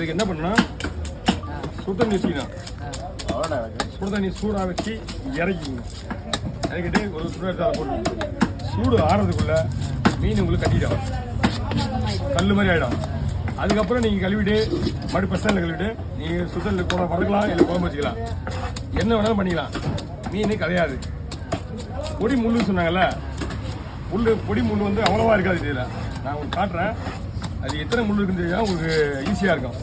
இதுக்கு என்ன பண்ணணும், சுடு தண்ணி வச்சுக்கணும். சுடு தண்ணி சூடாக வச்சு இறக்கிக்கணும். இறக்கிட்டு ஒரு சுடுதால் போட்டு சூடு ஆறதுக்குள்ள மீன் உங்களுக்கு கட்டிடும், கல் மாதிரி ஆகிடும். அதுக்கப்புறம் நீங்கள் கழுவிட்டு மறுபடியும் பசங்களில் கழுவிட்டு நீங்கள் சுத்தலில் கூட வதக்கலாம், இல்லை குழம்பு வச்சுக்கலாம், என்ன வேணாலும் பண்ணிக்கலாம். மீன் கதையாது. பொடி முள்ளுன்னு சொன்னாங்கல்ல, பொடி முள் வந்து அவ்வளோவா இருக்காது. இதில் நான் உங்களுக்கு காட்டுறேன், அது எத்தனை முள் இருக்குன்னு தெரியும், உங்களுக்கு ஈஸியாக இருக்கும்.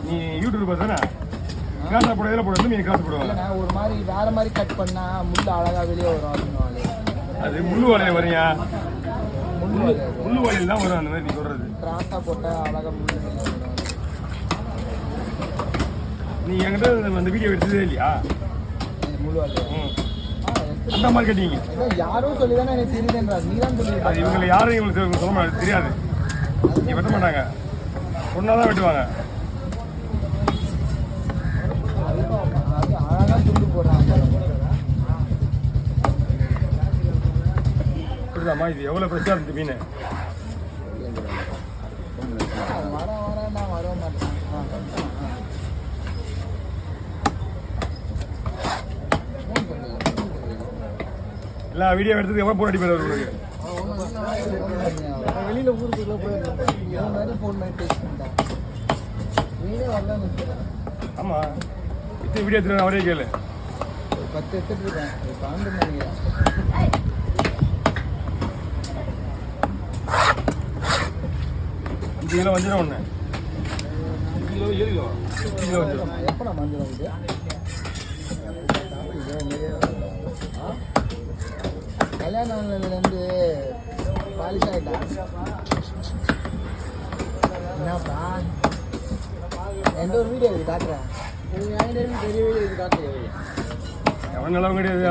நீ யூடியூப் பார்த்தானே கிராஸாக போடுறதுல போடுறது மீன் கிராஸ் போடுவாங்க. ஒரு மாதிரி வேற மாதிரி கட் பண்ணா முள் அழகா வெளியே வரும். அது முள்ளு வலையை வரையா, முள்ளு வலையில் தான் வரும். அந்த மாதிரி நீ சொல்றது கிராஸா போட்டா அழகா முள்ளு வெளியே வரும். நீ என்கிட்ட அந்த வீடியோ எடுத்ததே இல்லையா? முள்ளு வலையா அந்த மாதிரி கட்டிங்க. யாரும் சொல்லிதானே எனக்கு தெரியுதுன்றாரு, நீ தான் சொல்லி. அது இவங்களை யாரும் இவங்களுக்கு சொல்ல மாட்டாங்க, தெரியாது. நீ வெட்ட மாட்டாங்க, ஒன்னாதான் வெட்டுவாங்க. அது அழகா துண்டு போடுறாங்க. புரியுதாம்மா? இது எவ்வளோ ஃப்ரெஷ்ஷாக இருந்துச்சு மீன். நான் வர மாட்டேன். எல்லா வீடியோ எடுத்தது எவ்வளோ போன் அடிப்பார் உங்களுக்கு? வெளியில ஊருக்குள்ள போய் ஃபோன் பண்ணி டேஸ்ட் பண்ணிட்டேன். நீனே வரலன்னு நினைக்கிறேன். ஆமாம், இத்தனை வீடியோ எடுத்துட்டு அவரே கேளு. 10 எடுத்துட்டு இருக்கேன், 12 நினைக்கிறேன். 5 கிலோ வஞ்சிரம் ஒன்று, 5 கிலோ 7 கிலோ 5 கிலோ வஞ்சிரம். எப்போ நான் மஞ்சள் இது கல்யாணம்லேருந்து பாலிஷ் ஆகிட்டான். என்னப்பா எந்த ஒரு வீடியோ இது காட்டுறேன், பெரிய வீடியோ இது காட்டுறேன். எவன் நல்லவங்க கிடையாது.